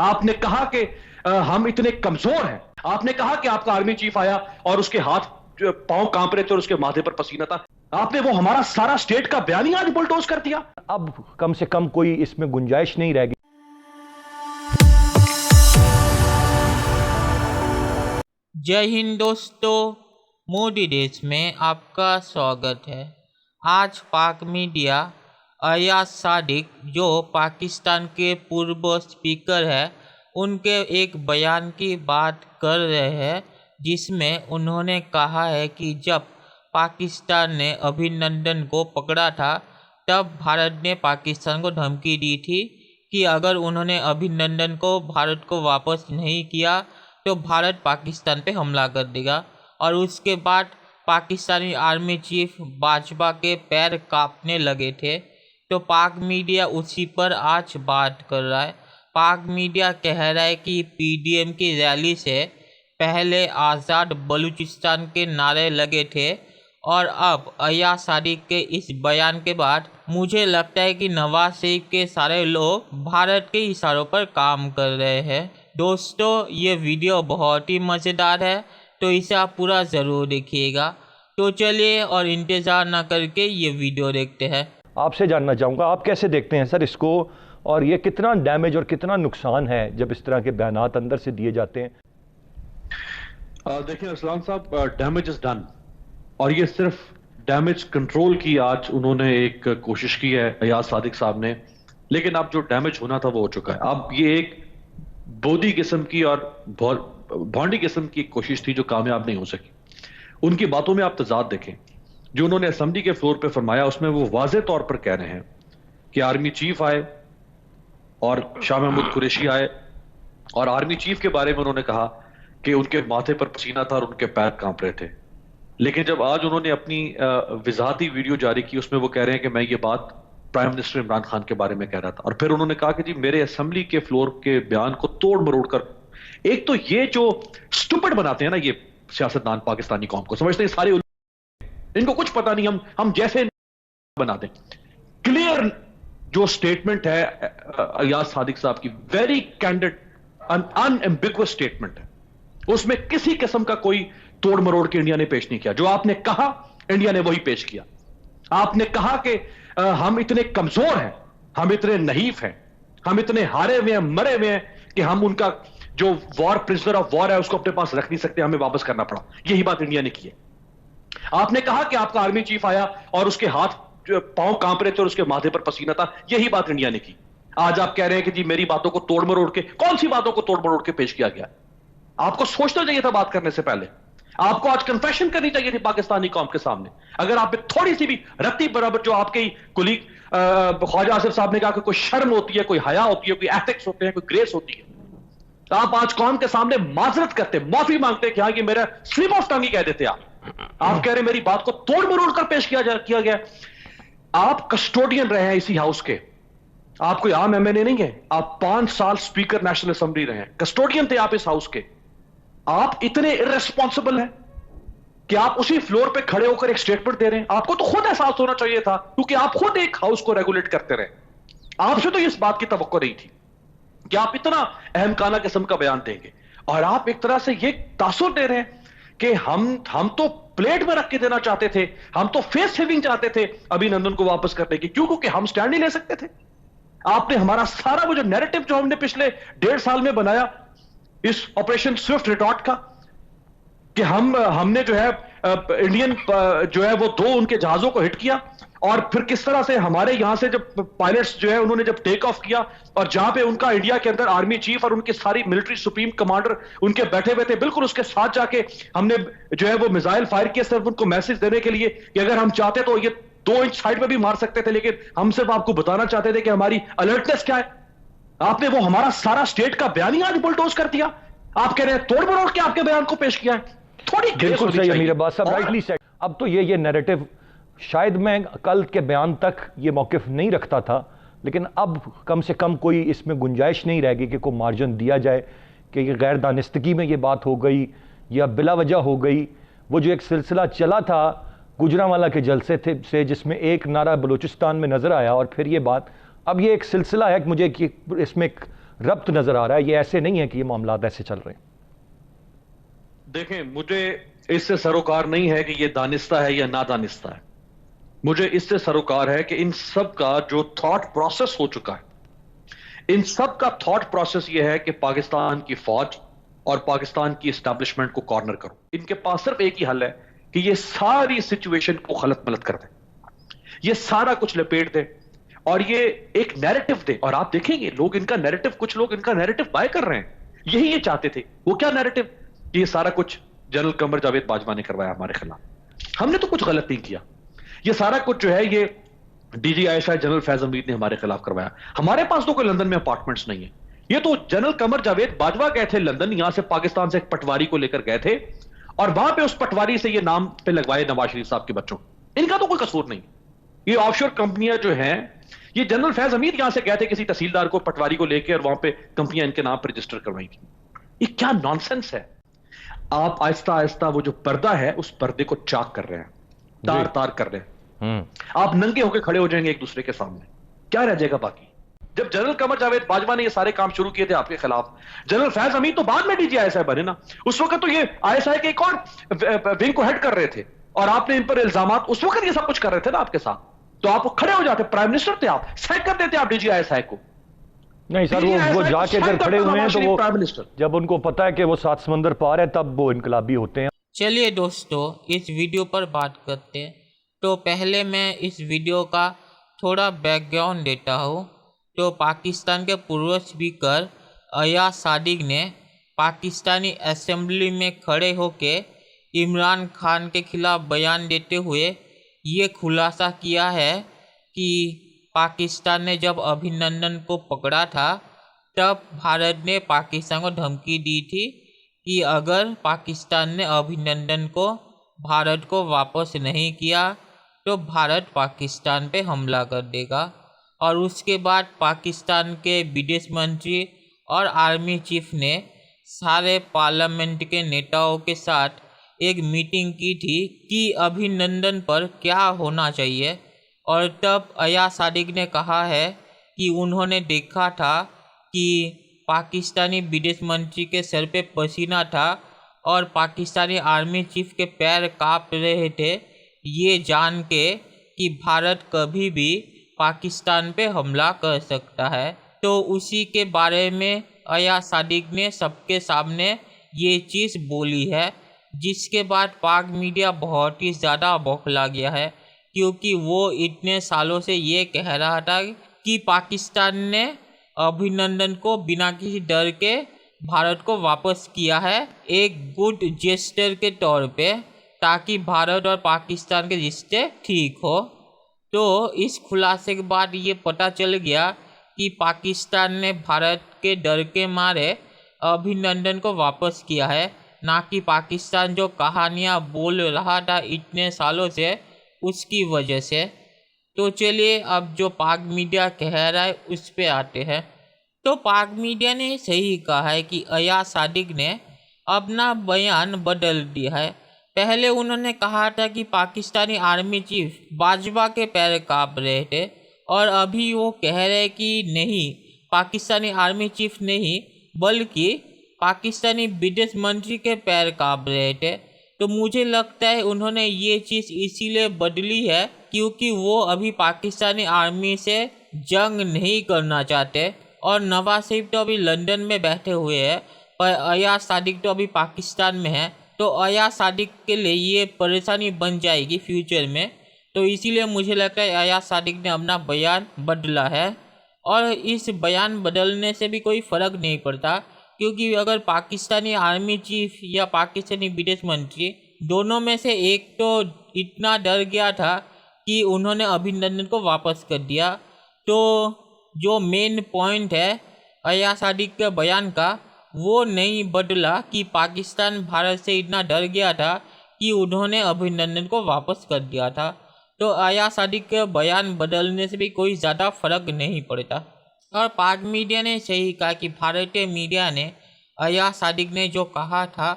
आपने कहा कि हम इतने कमजोर हैं। आपने कहा कि आपका आर्मी चीफ आया और उसके हाथ पांव कांप रहे थे और उसके माथे पर पसीना था। आपने वो हमारा सारा स्टेट का बयान ही आज बुलडोज कर दिया। अब कम से कम कोई इसमें गुंजाइश नहीं रहेगी। जय हिंद दोस्तों, मोदी देश में आपका स्वागत है। आज पाक मीडिया अयाज सादिक जो पाकिस्तान के पूर्व स्पीकर है उनके एक बयान की बात कर रहे हैं, जिसमें उन्होंने कहा है कि जब पाकिस्तान ने अभिनंदन को पकड़ा था तब भारत ने पाकिस्तान को धमकी दी थी कि अगर उन्होंने अभिनंदन को भारत को वापस नहीं किया तो भारत पाकिस्तान पे हमला कर देगा। और उसके बाद पाकिस्तानी आर्मी चीफ बाजवा के पैर कांपने लगे थे। तो पाक मीडिया उसी पर आज बात कर रहा है। पाक मीडिया कह रहा है कि पीडीएम की रैली से पहले आज़ाद बलूचिस्तान के नारे लगे थे और अब अयाज सादिक के इस बयान के बाद मुझे लगता है कि नवाज शरीफ के सारे लोग भारत के इशारों पर काम कर रहे हैं। दोस्तों, ये वीडियो बहुत ही मज़ेदार है, तो इसे आप पूरा ज़रूर देखिएगा। तो चलिए और इंतज़ार ना करके ये वीडियो देखते हैं। आपसे जानना चाहूँगा, आप कैसे देखते हैं सर इसको, और ये कितना डैमेज और कितना नुकसान है जब इस तरह के बयानात अंदर से दिए जाते हैं? देखिए असलान साहब, डैमेज इज डन और ये सिर्फ डैमेज कंट्रोल की आज उन्होंने एक कोशिश की है अयाज सादिक साहब ने, लेकिन अब जो डैमेज होना था वो हो चुका है। अब ये एक बोधी किस्म की और भौंडी किस्म की कोशिश थी जो कामयाब नहीं हो सकी। उनकी बातों में आप तजाद देखें, जो उन्होंने असेंबली के फ्लोर पे फरमाया उसमें वो वाज़े तौर पर कह रहे हैं कि आर्मी चीफ आए और शाह महमूद कुरैशी आए और आर्मी चीफ के बारे में उन्होंने कहा कि उनके माथे पर पसीना था और उनके पैर कांप रहे थे। लेकिन जब आज उन्होंने अपनी वजाहती वीडियो जारी की उसमें वो कह रहे हैं कि मैं ये बात प्राइम मिनिस्टर इमरान खान के बारे में कह रहा था। और फिर उन्होंने कहा कि जी मेरे असेंबली के फ्लोर के बयान को तोड़ मरोड़ कर, एक तो ये जो स्टूपिड बनाते हैं ना ये सियासतदान पाकिस्तानी कौम को, समझते हैं सारे इनको कुछ पता नहीं, हम जैसे बना दें। क्लियर जो स्टेटमेंट है अयाज सादिक साहब की, वेरी कैंडिड अनएम्बिगुअस स्टेटमेंट है, उसमें किसी किस्म का कोई तोड़ मरोड़ के इंडिया ने पेश नहीं किया। जो आपने कहा इंडिया ने वही पेश किया। आपने कहा कि हम इतने कमजोर हैं, हम इतने नहीफ हैं, हम इतने हारे हुए हैं, मरे हुए हैं कि हम उनका जो वॉर प्रिजनर ऑफ वॉर है उसको अपने पास रख नहीं सकते, हमें वापस करना पड़ा। यही बात इंडिया ने की है। आपने कहा कि आपका आर्मी चीफ आया और उसके हाथ पांव कांप रहे थे और उसके माथे पर पसीना था। यही बात इंडिया ने की। आज आप कह रहे हैं कि जी मेरी बातों को तोड़ मरोड़ के, कौन सी बातों को तोड़ मरोड़ के पेश किया गया? आपको सोचना चाहिए था बात करने से पहले। आपको आज कन्फेशन करनी चाहिए थी पाकिस्तानी कौम के सामने। अगर आप में थोड़ी सी भी रत्ती बराबर, जो आपके ही कुलीग ख्वाजा आसिफ साहब ने कहा कि कोई शर्म होती है, कोई हया होती है, कोई एथिक्स होते हैं, कोई ग्रेस होती है, तो आप आज कौम के सामने माजरत करते, माफी मांगते कि हाँ ये मेरा स्लिप ऑफ टंग ही कह देते। आप कह रहे मेरी बात को तोड़ मरोड़ कर पेश किया गया। आप कस्टोडियन रहे हैं इसी हाउस के, आप कोई आम एमएनए नहीं है। आप 5 साल स्पीकर नेशनल असेंबली रहे हैं, कस्टोडियन थे आप इस हाउस के। आप इतने इर्रेस्पॉन्सिबल हैं कि आप उसी फ्लोर पे खड़े होकर एक स्टेटमेंट दे रहे हैं। आपको तो खुद एहसास होना चाहिए था, क्योंकि आप खुद एक हाउस को रेगुलेट करते रहे। आपसे तो इस बात की तवक्को नहीं थी कि आप इतना अहमकाना किस्म का बयान देंगे। और आप एक तरह से ये तासुर दे रहे हैं कि हम तो प्लेट में रख के देना चाहते थे, हम तो फेस सेविंग चाहते थे अभिनंदन को वापस करने की। क्यों? क्योंकि हम स्टैंड नहीं ले सकते थे। आपने हमारा सारा वो जो नैरेटिव जो हमने पिछले 1.5 साल में बनाया इस ऑपरेशन स्विफ्ट रिटॉर्ट का, कि हमने जो है इंडियन जो है वो 2 उनके जहाजों को हिट किया, और फिर किस तरह से हमारे यहां से जब पायलट्स जो है उन्होंने जब टेक ऑफ किया और जहां पे उनका इंडिया के अंदर आर्मी चीफ और उनकी सारी मिलिट्री सुप्रीम कमांडर उनके बैठे हुए थे, बिल्कुल उसके साथ जाके हमने जो है वो मिसाइल फायर किया, सिर्फ उनको मैसेज देने के लिए कि अगर हम चाहते तो ये 2 इंच साइड में भी मार सकते थे, लेकिन हम सिर्फ आपको बताना चाहते थे कि हमारी अलर्टनेस क्या है। आपने वो हमारा सारा स्टेट का बयान ही आज बुलडोज कर दिया। आप कह रहे हैं तोड़ मरोड़ के आपके बयान को पेश किया है। थोड़ी बिल्कुल सही अमीर अब्बास साहब, राइटली सेड। अब तो ये नैरेटिव शायद मैं कल के बयान तक ये मौकिफ नहीं रखता था, लेकिन अब कम से कम कोई इसमें गुंजाइश नहीं रहेगी कि कोई मार्जिन दिया जाए कि ये गैर दानिस्तगी में ये बात हो गई या बिला वजह हो गई। वो जो एक सिलसिला चला था गुजरांवाला के जलसे से, जिसमें एक नारा बलूचिस्तान में नज़र आया और फिर ये बात, अब ये एक सिलसिला है। मुझे इसमें एक रब्त नजर आ रहा है। ये ऐसे नहीं है कि ये मामला ऐसे चल रहे हैं। देखें, मुझे इससे सरोकार नहीं है कि ये दानिस्ता है या नादानिस्ता है। मुझे इससे सरोकार है कि इन सब का जो थॉट प्रोसेस हो चुका है, इन सब का थॉट प्रोसेस ये है कि पाकिस्तान की फौज और पाकिस्तान की एस्टैब्लिशमेंट को कॉर्नर करो। इनके पास सिर्फ एक ही हल है कि ये सारी सिचुएशन को खलत मलत कर दे, ये सारा कुछ लपेट दे और ये एक नैरेटिव दे। और आप देखेंगे लोग इनका नैरेटिव, कुछ लोग इनका नैरेटिव बाय कर रहे हैं। यही ये चाहते थे। वो क्या नैरेटिव? कि ये सारा कुछ जनरल कमर जावेद बाजवा ने करवाया हमारे खिलाफ। हमने तो कुछ गलत नहीं किया। ये सारा कुछ जो है ये डीजीआईएसआई जनरल फैज हमीद ने हमारे खिलाफ करवाया। हमारे पास तो कोई लंदन में अपार्टमेंट्स नहीं है। ये तो जनरल कमर जावेद बाजवा गए थे लंदन, यहां से पाकिस्तान से एक पटवारी को लेकर गए थे और वहां पे उस पटवारी से ये नाम पे लगवाए नवाज शरीफ साहब के बच्चों। इनका तो कोई कसूर नहीं। ये ऑफशोर कंपनियां जो हैं, ये जनरल फैज हमीद यहां से गए थे किसी तहसीलदार को, पटवारी को लेकर, और वहां पे कंपनियां इनके नाम पर रजिस्टर करवाई थी। ये क्या नॉनसेंस है? आप आहिस्ता आहिस्ता वो जो पर्दा है उस पर्दे को चाक कर रहे हैं, तार तार कर रहे हैं। आप नंगे होकर खड़े हो जाएंगे एक दूसरे के सामने, क्या रह जाएगा बाकी? जब जनरल कमर जावेद बाजवा ने ये सारे काम शुरू किए थे आपके खिलाफ, जनरल फैज हमीद तो बाद में डीजीआईएसआई बने ना। उस वक्त तो ये आईएसआई के एक और विंग को हेड कर रहे थे और आपने इन पर इल्जामात, उस वक्त ये सब कुछ कर रहे थे ना आपके साथ। तो आप खड़े हो जाते, प्राइम मिनिस्टर थे आप, सैक कर देते आप डीजीआईएसआई को। नहीं सर, वो जाके अगर खड़े हुए हैं तो वो, जब उनको पता है कि वो 7 समंदर पार है, तब वो इनकलाबी होते हैं। चलिए दोस्तों, इस वीडियो पर बात करते हैं। तो पहले मैं इस वीडियो का थोड़ा बैकग्राउंड देता हूँ। तो पाकिस्तान के पूर्व स्पीकर अयाज सादिक ने पाकिस्तानी असेंबली में खड़े होकर इमरान खान के खिलाफ बयान देते हुए ये खुलासा किया है कि पाकिस्तान ने जब अभिनंदन को पकड़ा था तब भारत ने पाकिस्तान को धमकी दी थी कि अगर पाकिस्तान ने अभिनंदन को, भारत को वापस नहीं किया तो भारत पाकिस्तान पे हमला कर देगा। और उसके बाद पाकिस्तान के विदेश मंत्री और आर्मी चीफ ने सारे पार्लियामेंट के नेताओं के साथ एक मीटिंग की थी कि अभिनंदन पर क्या होना चाहिए। और तब अयाज सादिक ने कहा है कि उन्होंने देखा था कि पाकिस्तानी विदेश मंत्री के सर पे पसीना था और पाकिस्तानी आर्मी चीफ के पैर कांप रहे थे, ये जान के कि भारत कभी भी पाकिस्तान पे हमला कर सकता है। तो उसी के बारे में अयाज सादिक ने सबके सामने ये चीज़ बोली है, जिसके बाद पाक मीडिया बहुत ही ज़्यादा बौखला गया है, क्योंकि वो इतने सालों से ये कह रहा था कि पाकिस्तान ने अभिनंदन को बिना किसी डर के भारत को वापस किया है एक गुड जेस्टर के तौर पे, ताकि भारत और पाकिस्तान के रिश्ते ठीक हो। तो इस खुलासे के बाद ये पता चल गया कि पाकिस्तान ने भारत के डर के मारे अभिनंदन को वापस किया है, ना कि पाकिस्तान जो कहानियाँ बोल रहा था इतने सालों से उसकी वजह से। तो चलिए अब जो पाक मीडिया कह रहा है उस पे आते हैं। तो पाक मीडिया ने सही कहा है कि अयाज सादिक ने अपना बयान बदल दिया है। पहले उन्होंने कहा था कि पाकिस्तानी आर्मी चीफ बाजवा के पैर कांप रहे थे, और अभी वो कह रहे कि नहीं, पाकिस्तानी आर्मी चीफ नहीं बल्कि पाकिस्तानी विदेश मंत्री के पैर कांप रहे थे। तो मुझे लगता है उन्होंने ये चीज़ इसीलिए बदली है क्योंकि वो अभी पाकिस्तानी आर्मी से जंग नहीं करना चाहते। और नवाज शरीफ तो अभी लंदन में बैठे हुए हैं, पर अयाज सादिक तो अभी पाकिस्तान में है। तो अयाज सादिक के लिए ये परेशानी बन जाएगी फ्यूचर में। तो इसीलिए मुझे लगता है अयाज सादिक ने अपना बयान बदला है। और इस बयान बदलने से भी कोई फ़र्क नहीं पड़ता, क्योंकि अगर पाकिस्तानी आर्मी चीफ या पाकिस्तानी विदेश मंत्री दोनों में से एक तो इतना डर गया था कि उन्होंने अभिनंदन को वापस कर दिया, तो जो मेन पॉइंट है अयाज सादिक के बयान का वो नहीं बदला कि पाकिस्तान भारत से इतना डर गया था कि उन्होंने अभिनंदन को वापस कर दिया था। तो अयाज सादिक के बयान बदलने से भी कोई ज़्यादा फर्क नहीं पड़ता। और पाक मीडिया ने सही कहा कि भारतीय मीडिया ने अयाज सादिक ने जो कहा था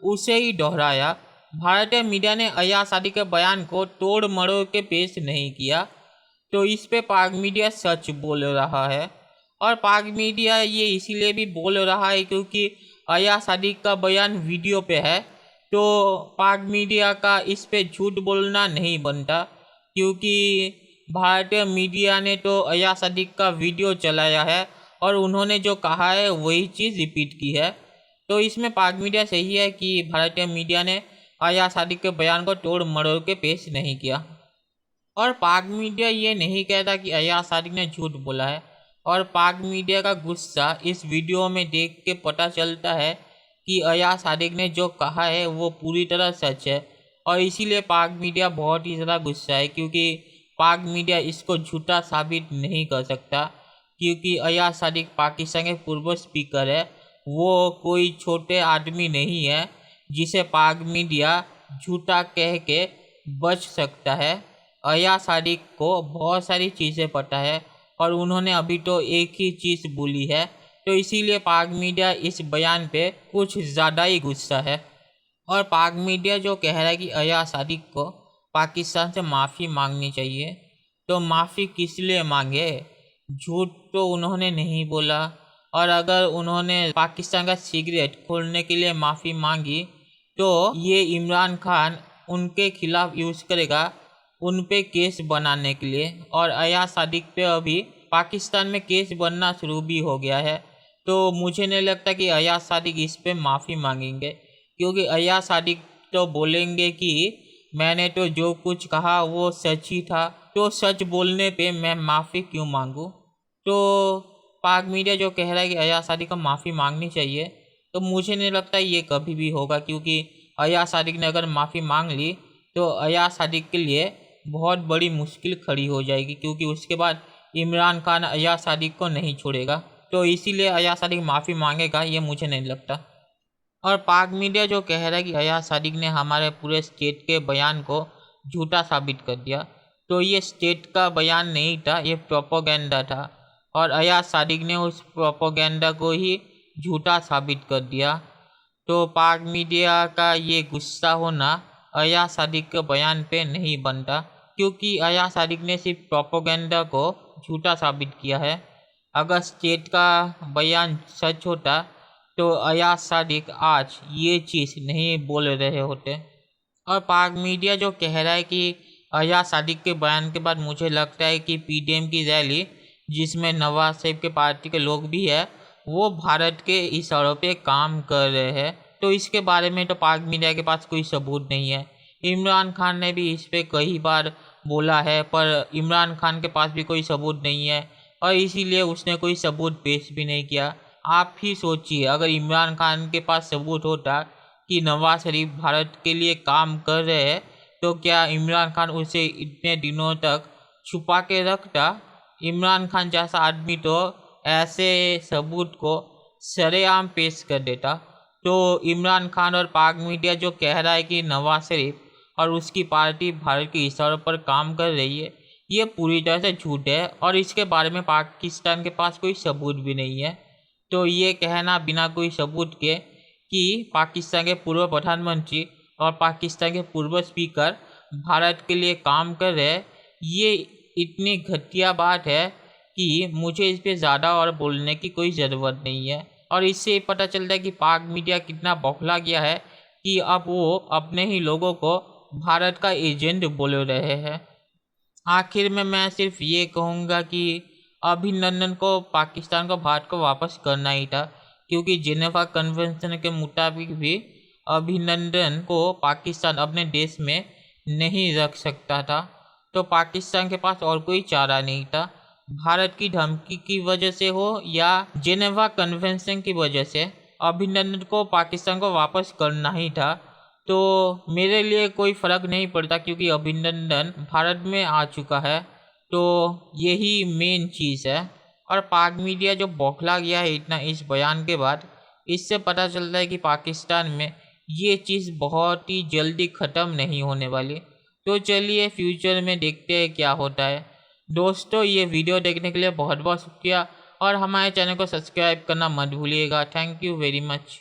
उसे ही दोहराया। भारतीय मीडिया ने अयाज सादिक के बयान को तोड़ मरोड़ के पेश नहीं किया। तो इस पे पाक मीडिया सच बोल रहा है। और पाक मीडिया ये इसीलिए भी बोल रहा है क्योंकि अय्याज सादिक का बयान वीडियो पे है, तो पाक मीडिया का इस पे झूठ बोलना नहीं बनता, क्योंकि भारतीय मीडिया ने तो अय्याज सादिक का वीडियो चलाया है और उन्होंने जो कहा है वही चीज़ रिपीट की है। तो इसमें पाक मीडिया सही है कि भारतीय मीडिया ने अय्याज सादिक के बयान को तोड़ मरोड़ के पेश नहीं किया। और पाक मीडिया ये नहीं कहता कि अय्याज सादिक ने झूठ बोला है, और पाक मीडिया का गुस्सा इस वीडियो में देख के पता चलता है कि अय्याज सादिक ने जो कहा है वो पूरी तरह सच है, और इसीलिए पाक मीडिया बहुत ही ज़्यादा गुस्सा है, क्योंकि पाक मीडिया इसको झूठा साबित नहीं कर सकता, क्योंकि अय्याज सादिक पाकिस्तान के पूर्व स्पीकर है, वो कोई छोटे आदमी नहीं है जिसे पाक मीडिया झूठा कह के बच सकता है। अय्याज सादिक को बहुत सारी चीज़ें पता है और उन्होंने अभी तो एक ही चीज़ बोली है, तो इसीलिए पाक मीडिया इस बयान पे कुछ ज़्यादा ही गुस्सा है। और पाक मीडिया जो कह रहा है कि अय्याज सादिक को पाकिस्तान से माफ़ी मांगनी चाहिए, तो माफ़ी किस लिए मांगे? झूठ तो उन्होंने नहीं बोला, और अगर उन्होंने पाकिस्तान का सिगरेट खोलने के लिए माफ़ी मांगी तो ये इमरान खान उनके खिलाफ यूज़ करेगा उन पे केस बनाने के लिए, और अय्याज सादिक पे अभी पाकिस्तान में केस बनना शुरू भी हो गया है। तो मुझे नहीं लगता कि अय्याज सादिक इस पे माफ़ी मांगेंगे, क्योंकि अय्याज सादिक तो बोलेंगे कि मैंने तो जो कुछ कहा वो सच ही था, तो सच बोलने पे मैं माफ़ी क्यों मांगूं। तो पाक मीडिया जो कह रहा है कि अय्याज सादिक को माफ़ी मांगनी चाहिए, तो मुझे नहीं लगता ये कभी भी होगा, क्योंकि अय्याज सादिक ने अगर माफ़ी मांग ली तो अय्याज सादिक के लिए बहुत बड़ी मुश्किल खड़ी हो जाएगी, क्योंकि उसके बाद इमरान खान अय्याज सादिक को नहीं छोड़ेगा, तो इसीलिए अय्याज सादिक माफ़ी मांगेगा ये मुझे नहीं लगता। और पाक मीडिया जो कह रहा है कि अय्याज सादिक ने हमारे पूरे स्टेट के बयान को झूठा साबित कर दिया, तो ये स्टेट का बयान नहीं था, ये प्रोपोगेंडा था, और अय्याज सादिक ने उस प्रोपोगेंडा को ही झूठा साबित कर दिया। तो पाक मीडिया का ये गुस्सा होना अय्याज सादिक के बयान पे नहीं बनता, क्योंकि अय्याज सादिक ने सिर्फ प्रोपोगेंडा को झूठा साबित किया है। अगर स्टेट का बयान सच होता तो अय्याज सादिक आज ये चीज़ नहीं बोल रहे होते। और पाक मीडिया जो कह रहा है कि अय्याज सादिक के बयान के बाद मुझे लगता है कि पीडीएम की रैली, जिसमें नवाज शरीफ के पार्टी के लोग भी है, वो भारत के इशारों पे काम कर रहे हैं, तो इसके बारे में तो पाक मीडिया के पास कोई सबूत नहीं है। इमरान खान ने भी इस पे कई बार बोला है, पर इमरान खान के पास भी कोई सबूत नहीं है, और इसीलिए उसने कोई सबूत पेश भी नहीं किया। आप ही सोचिए, अगर इमरान खान के पास सबूत होता कि नवाज शरीफ भारत के लिए काम कर रहे हैं, तो क्या इमरान खान उसे इतने दिनों तक छुपा के रखता? इमरान खान जैसा आदमी तो ऐसे सबूत को सरेआम पेश कर देता। तो इमरान खान और पाक मीडिया जो कह रहा है कि नवाज शरीफ और उसकी पार्टी भारत के इशारों पर काम कर रही है, ये पूरी तरह से झूठ है, और इसके बारे में पाकिस्तान के पास कोई सबूत भी नहीं है। तो ये कहना बिना कोई सबूत के कि पाकिस्तान के पूर्व प्रधानमंत्री और पाकिस्तान के पूर्व स्पीकर भारत के लिए काम कर रहे हैं, ये इतनी घटिया बात है कि मुझे इस पे ज़्यादा और बोलने की कोई ज़रूरत नहीं है। और इससे पता चलता है कि पाक मीडिया कितना बौखला गया है कि अब वो अपने ही लोगों को भारत का एजेंट बोल रहे हैं। आखिर में मैं सिर्फ ये कहूँगा कि अभिनंदन को पाकिस्तान को भारत को वापस करना ही था, क्योंकि जेनेवा कन्वेंशन के मुताबिक भी अभिनंदन को पाकिस्तान अपने देश में नहीं रख सकता था, तो पाकिस्तान के पास और कोई चारा नहीं था। भारत की धमकी की वजह से हो या जेनेवा कन्वेंशन की वजह से अभिनंदन को पाकिस्तान को वापस करना ही था। तो मेरे लिए कोई फ़र्क नहीं पड़ता, क्योंकि अभिनंदन भारत में आ चुका है, तो यही मेन चीज़ है। और पाक मीडिया जो बौखला गया है इतना इस बयान के बाद, इससे पता चलता है कि पाकिस्तान में ये चीज़ बहुत ही जल्दी ख़त्म नहीं होने वाली। तो चलिए फ्यूचर में देखते हैं क्या होता है। दोस्तों, ये वीडियो देखने के लिए बहुत बहुत शुक्रिया, और हमारे चैनल को सब्सक्राइब करना मत भूलिएगा। Thank you very much.